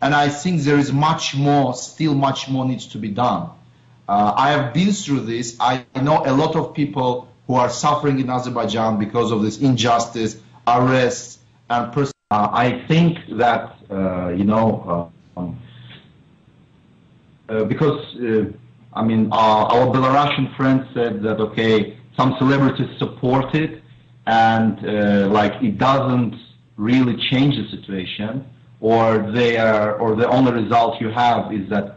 And I think there is much more, still much more needs to be done. I have been through this. I know a lot of people who are suffering in Azerbaijan because of this injustice, arrests, and I think that, because, I mean, our Belarusian friend said that, okay, some celebrities support it, and like it doesn't really change the situation, or the only result you have is that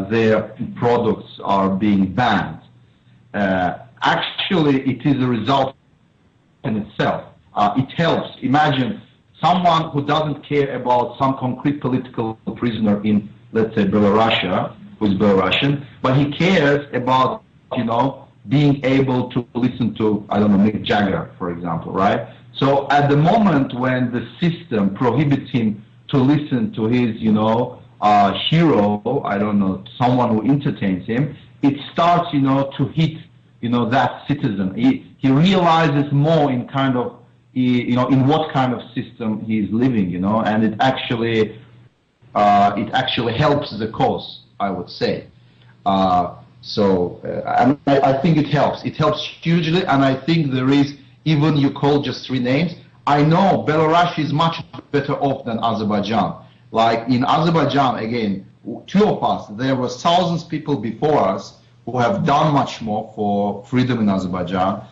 their products are being banned. Actually, it is a result in itself. It helps. Imagine someone who doesn't care about some concrete political prisoner in, let's say, Belarusia, who is Belarusian, but he cares about, being able to listen to, I don't know, Mick Jagger, for example, right? So at the moment when the system prohibits him to listen to his, hero, I don't know, someone who entertains him, it starts, to hit, that citizen. He realizes more in kind of, in what kind of system he is living, and it actually helps the cause, I would say. And I think it helps. It helps hugely, and I think there is, even you call just 3 names, I know Belarus is much better off than Azerbaijan. Like in Azerbaijan, again, 2 of us, there were thousands of people before us who have done much more for freedom in Azerbaijan,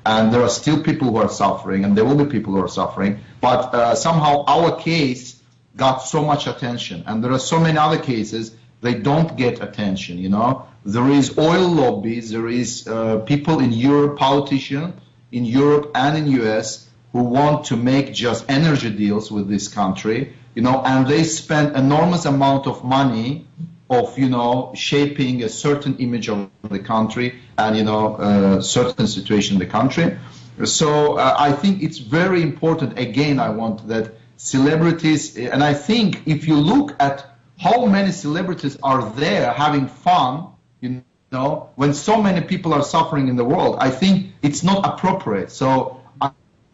and there are still people who are suffering, and there will be people who are suffering, but somehow our case got so much attention, and there are so many other cases, they don't get attention, There is oil lobbies, there is people in Europe, politicians in Europe and in US who want to make just energy deals with this country, and they spend enormous amount of money of, shaping a certain image of the country and, certain situation in the country. So I think it's very important, again, I want that celebrities, and I think if you look at how many celebrities are there having fun, when so many people are suffering in the world, I think it's not appropriate. So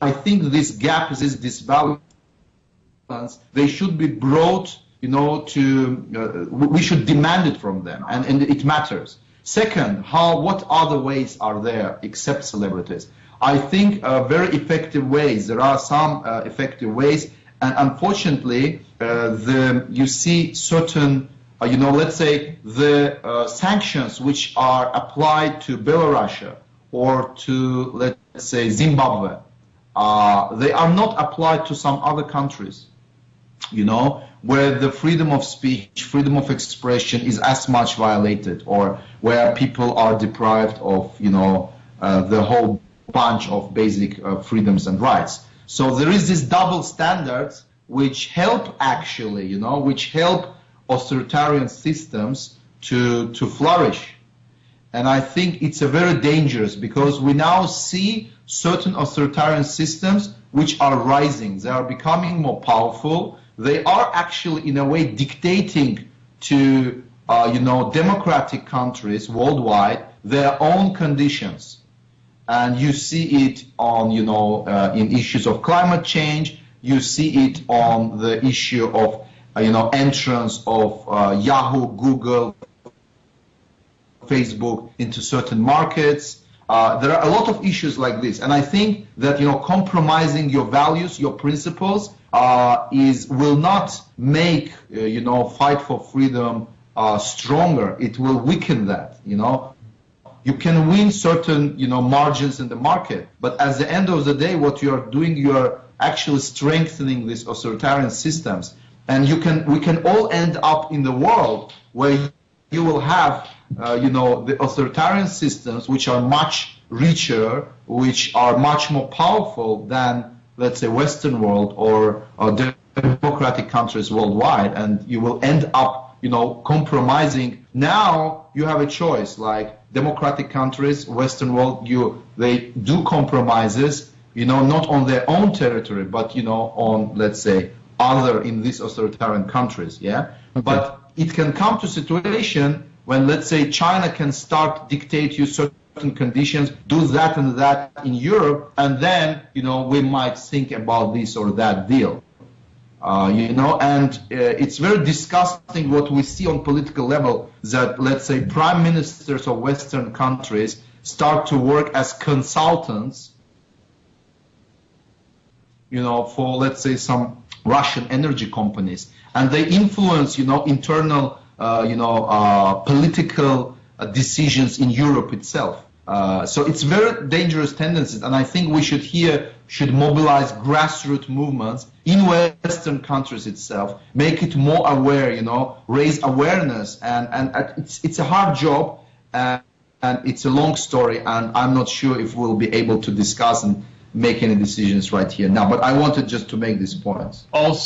I think this gap, this disbalance, they should be brought, we should demand it from them, and it matters. Second, what other ways are there except celebrities? I think very effective ways. There are some effective ways, and unfortunately, you see certain, let's say the sanctions which are applied to Belarus or to, let's say, Zimbabwe, they are not applied to some other countries, where the freedom of speech, freedom of expression is as much violated, or where people are deprived of, the whole bunch of basic freedoms and rights. So there is this double standards which help actually, which help authoritarian systems to flourish. And I think it's a very dangerous, because we now see certain authoritarian systems which are rising. They are becoming more powerful. They are actually, in a way, dictating to, democratic countries worldwide their own conditions. And you see it on, in issues of climate change. You see it on the issue of, entrance of Yahoo, Google, Facebook into certain markets. There are a lot of issues like this, and I think that compromising your values, your principles, will not make fight for freedom stronger. It will weaken that. You can win certain margins in the market, but at the end of the day, what you are doing, you are actually strengthening these authoritarian systems, and we can all end up in the world where you will have the authoritarian systems which are much richer, which are much more powerful than, let's say, Western world or democratic countries worldwide, and you will end up, compromising. Now you have a choice, like democratic countries, Western world, they do compromises, not on their own territory, but, on, let's say, other in these authoritarian countries, yeah? Okay. But it can come to a situation when, let's say, China can start dictate you certain conditions, do that and that in Europe, and then, we might think about this or that deal. You know, and it's very disgusting what we see on political level, that, let's say, prime ministers of Western countries start to work as consultants, you know, for, let's say, some Russian energy companies, and they influence, you know, internal, political decisions in Europe itself. So it's very dangerous tendencies, and I think we should mobilize grassroots movements in Western countries itself, make it more aware, you know, raise awareness, and it's a hard job, and it's a long story, and I'm not sure if we'll be able to discuss and make any decisions right here now. But I wanted just to make these points. Also